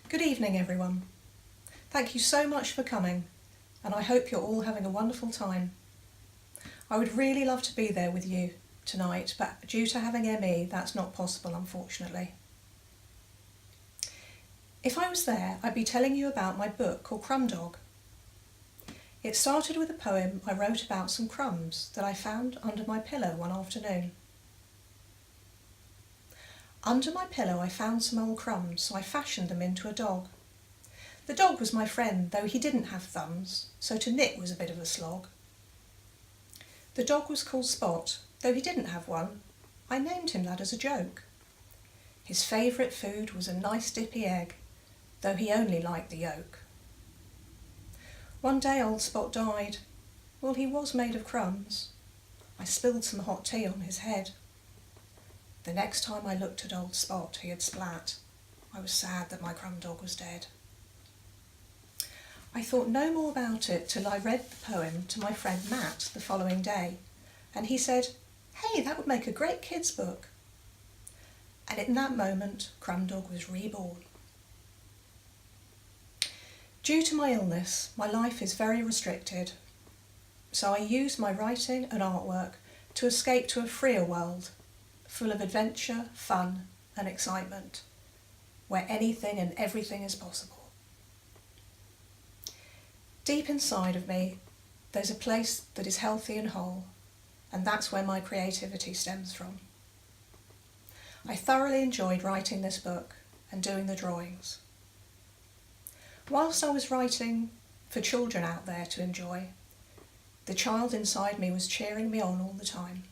Good evening, everyone. Thank you so much for coming, and I hope you're all having a wonderful time. I would really love to be there with you tonight, but due to having ME, that's not possible, unfortunately. If I was there, I'd be telling you about my book called Crumbdog. It started with a poem I wrote about some crumbs that I found under my pillow one afternoon. Under my pillow I found some old crumbs, so I fashioned them into a dog. The dog was my friend, though he didn't have thumbs, so to knit was a bit of a slog. The dog was called Spot, though he didn't have one. I named him that as a joke. His favourite food was a nice dippy egg, though he only liked the yolk. One day old Spot died. Well, he was made of crumbs. I spilled some hot tea on his head. The next time I looked at old Spot, he had splat. I was sad that my Crumbdog was dead. I thought no more about it till I read the poem to my friend Matt the following day, and he said, "Hey, that would make a great kids' book." And in that moment, Crumbdog was reborn. Due to my illness, my life is very restricted, so I use my writing and artwork to escape to a freer world, full of adventure, fun and excitement, where anything and everything is possible. Deep inside of me, there's a place that is healthy and whole, and that's where my creativity stems from. I thoroughly enjoyed writing this book and doing the drawings. Whilst I was writing for children out there to enjoy, the child inside me was cheering me on all the time.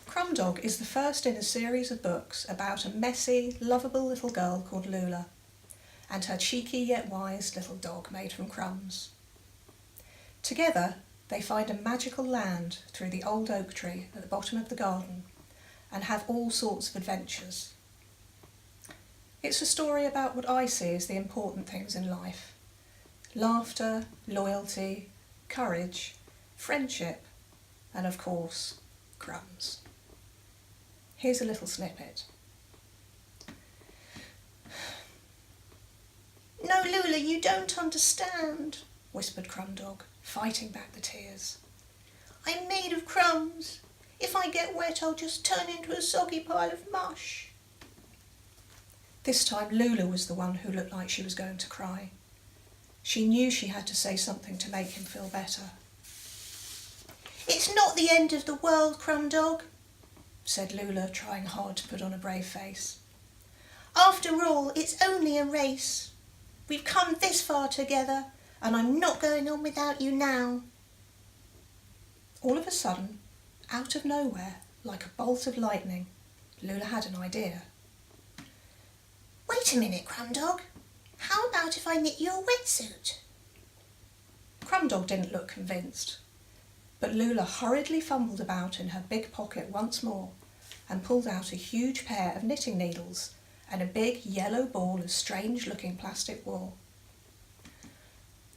Crumbdog is the first in a series of books about a messy, lovable little girl called Lola and her cheeky yet wise little dog made from crumbs. Together, they find a magical land through the old oak tree at the bottom of the garden and have all sorts of adventures. It's a story about what I see as the important things in life: laughter, loyalty, courage, friendship, and of course, crumbs. Here's a little snippet. "No, Lola, you don't understand," whispered Crumbdog, fighting back the tears. "I'm made of crumbs. If I get wet, I'll just turn into a soggy pile of mush." This time Lola was the one who looked like she was going to cry. She knew she had to say something to make him feel better. "It's not the end of the world, Crumbdog," said Lola, trying hard to put on a brave face. "After all, it's only a race. We've come this far together, and I'm not going on without you now." All of a sudden, out of nowhere, like a bolt of lightning, Lola had an idea. "Wait a minute, Crumbdog. How about if I knit you a wetsuit?" Crumbdog didn't look convinced, but Lola hurriedly fumbled about in her big pocket once more and pulled out a huge pair of knitting needles and a big yellow ball of strange-looking plastic wool.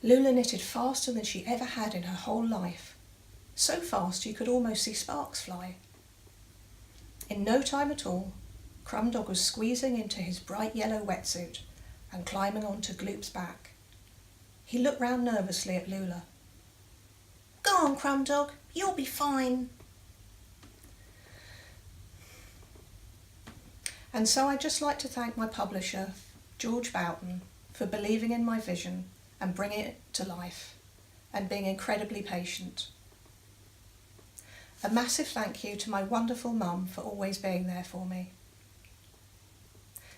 Lola knitted faster than she ever had in her whole life, so fast you could almost see sparks fly. In no time at all, Crumbdog was squeezing into his bright yellow wetsuit and climbing onto Gloop's back. He looked round nervously at Lola. "Go on, Crumbdog, you'll be fine." And so I'd just like to thank my publisher, George Boughton, for believing in my vision and bringing it to life, and being incredibly patient. A massive thank you to my wonderful mum for always being there for me.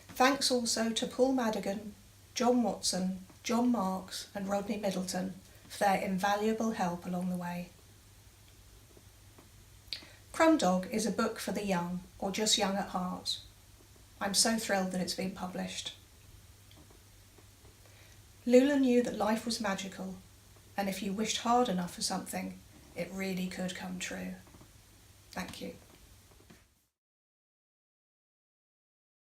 Thanks also to Paul Madigan, John Watson, John Marks and Rodney Middleton for their invaluable help along the way. Crumbdog is a book for the young, or just young at heart. I'm so thrilled that it's been published. Lola knew that life was magical, and if you wished hard enough for something, it really could come true. Thank you.